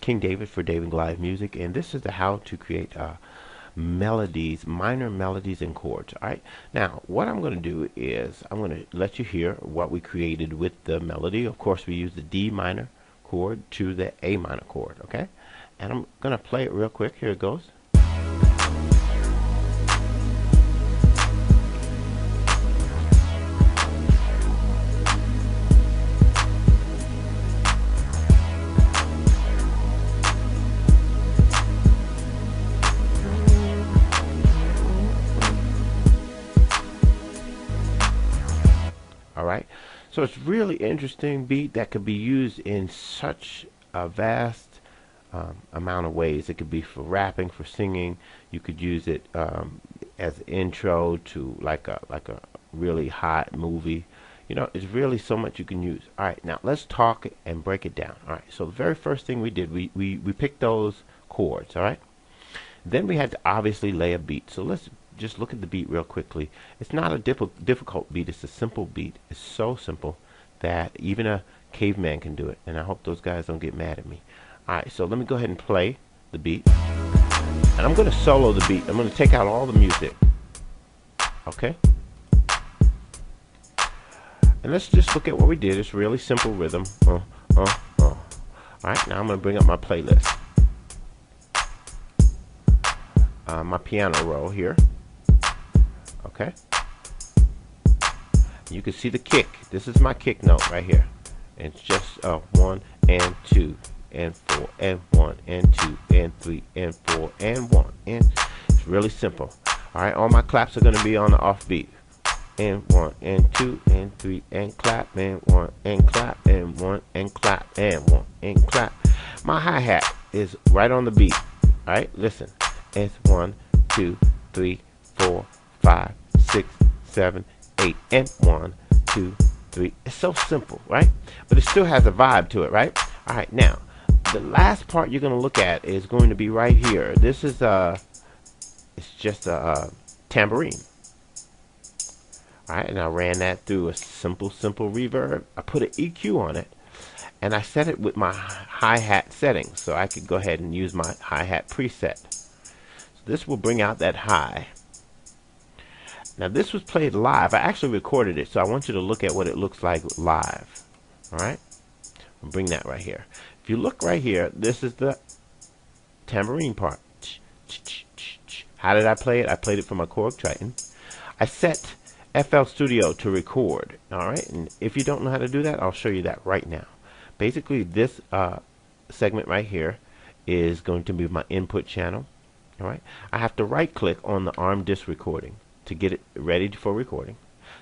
King David for David Live Music, and this is the how to create melodies, minor melodies and chords. All right. Now, what I'm going to do is I'm going to let you hear what we created with the melody. Of course, we use the D minor chord to the A minor chord. Okay. And I'm going to play it real quick. Here it goes. Alright, so it's really interesting beat that could be used in such a vast amount of ways. It could be for rapping, for singing. You could use it as an intro to like a really hot movie. You know, it's really so much you can use. Alright, now let's talk and break it down. Alright, so the very first thing we did, we picked those chords. Alright, then we had to obviously lay a beat. So let's just look at the beat real quickly. It's not a difficult beat. It's a simple beat. It's so simple that even a caveman can do it. And I hope those guys don't get mad at me. Alright, so let me go ahead and play the beat. And I'm going to solo the beat. I'm going to take out all the music. Okay? And let's just look at what we did. It's really simple rhythm. Alright, now I'm going to bring up my playlist. My piano roll here. Okay, you can see the kick. This is my kick note right here. And it's just 1 and 2 and 4 and 1 and 2 and 3 and 4 and 1, and it's really simple. Alright, all my claps are going to be on the offbeat. And 1 and 2 and 3 and clap and 1 and clap and 1 and clap and 1 and clap. My hi-hat is right on the beat. Alright, listen. It's 1, 2, 3, 4, 5, 6, 7, 8, and 1, 2, 3. It's so simple, right? But it still has a vibe to it, right? All right, now the last part you're going to look at is going to be right here. This is it's just a tambourine. All right, and I ran that through a simple reverb. I put an EQ on it, and I set it with my hi-hat settings, so I could go ahead and use my hi-hat preset. This will bring out that high. Now this was played live. I actually recorded it, so I want you to look at what it looks like live. Alright? I'll bring that right here. If you look right here, this is the tambourine part. How did I play it? I played it from a Korg Triton. I set FL Studio to record. Alright? And if you don't know how to do that, I'll show you that right now. Basically, this segment right here is going to be my input channel. Alright, I have to right click on the ARM disk recording to get it ready for recording.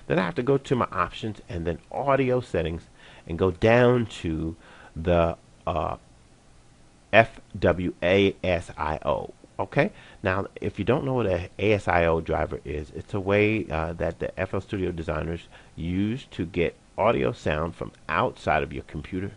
Then I have to go to my options and then audio settings and go down to the FWASIO. Okay, now if you don't know what an ASIO driver is, it's a way that the FL Studio designers use to get audio sound from outside of your computer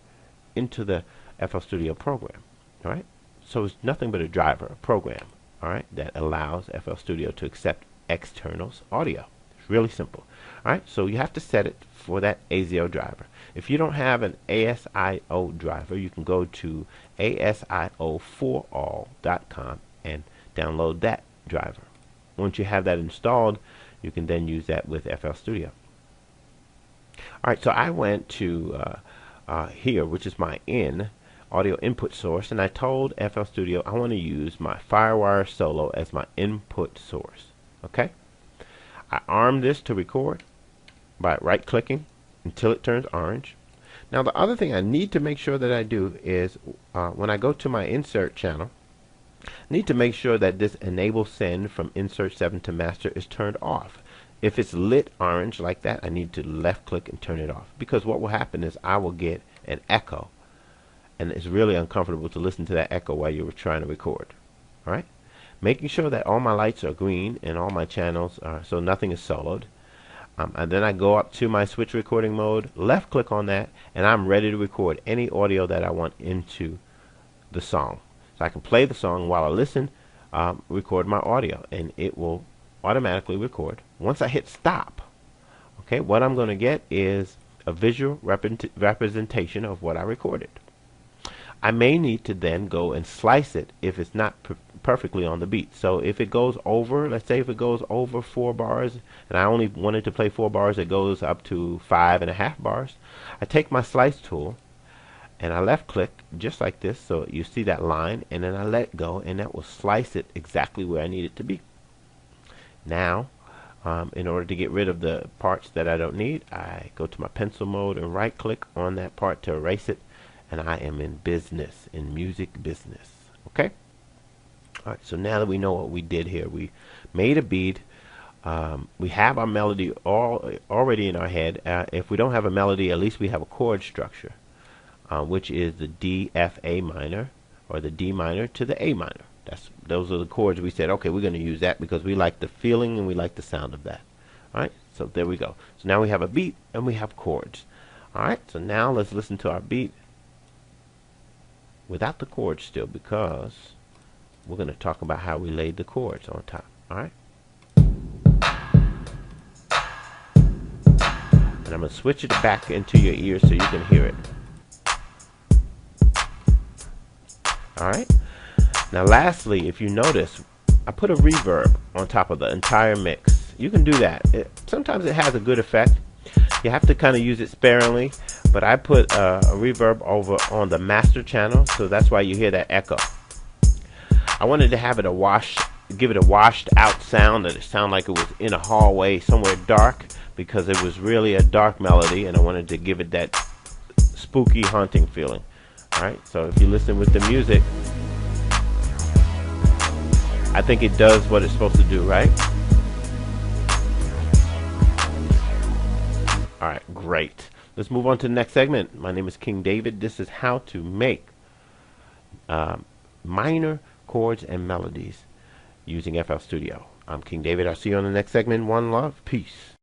into the FL Studio program. Alright, so it's nothing but a driver, a program. Alright, that allows FL Studio to accept externals audio. It's really simple. Alright, so you have to set it for that ASIO driver. If you don't have an ASIO driver, you can go to ASIO4all.com and download that driver. Once you have that installed, you can then use that with FL Studio. Alright, so I went to here, which is my audio input source, and I told FL Studio I want to use my Firewire Solo as my input source. Okay, I arm this to record by right clicking until it turns orange. Now the other thing I need to make sure that I do is when I go to my insert channel, I need to make sure that this enable send from insert 7 to master is turned off. If it's lit orange like that, I need to left click and turn it off, because what will happen is I will get an echo. And it's really uncomfortable to listen to that echo while you were trying to record. Alright? Making sure that all my lights are green and all my channels are, so nothing is soloed. And then I go up to my switch recording mode, left click on that, and I'm ready to record any audio that I want into the song. So I can play the song while I listen, record my audio, and it will automatically record. Once I hit stop, okay, what I'm going to get is a visual representation of what I recorded. I may need to then go and slice it if it's not perfectly on the beat. So if it goes over, let's say if it goes over 4 bars, and I only wanted to play 4 bars, it goes up to 5.5 bars. I take my slice tool and I left click just like this, so you see that line, and then I let go, and that will slice it exactly where I need it to be. Now, in order to get rid of the parts that I don't need, I go to my pencil mode and right click on that part to erase it, and I am in business, in music business. Okay? Alright, so now that we know what we did here, we made a beat. We have our melody already in our head. If we don't have a melody, at least we have a chord structure, which is the D, F, A minor, or the D minor to the A minor. Those are the chords we said, okay, we're going to use that because we like the feeling and we like the sound of that. Alright, so there we go. So now we have a beat and we have chords. Alright, so now let's listen to our beat without the chords still, because we're going to talk about how we laid the chords on top. Alright? And I'm going to switch it back into your ears so you can hear it. Alright? Now lastly, if you notice, I put a reverb on top of the entire mix. You can do that. Sometimes it has a good effect. You have to kind of use it sparingly, but I put a reverb over on the master channel, so that's why you hear that echo. I wanted to have it give it a washed out sound, that it sounded like it was in a hallway somewhere dark, because it was really a dark melody, and I wanted to give it that spooky, haunting feeling. Alright, so if you listen with the music, I think it does what it's supposed to do, right? Alright, great. Let's move on to the next segment. My name is King David. This is how to make minor chords and melodies using FL Studio. I'm King David. I'll see you on the next segment. One love. Peace.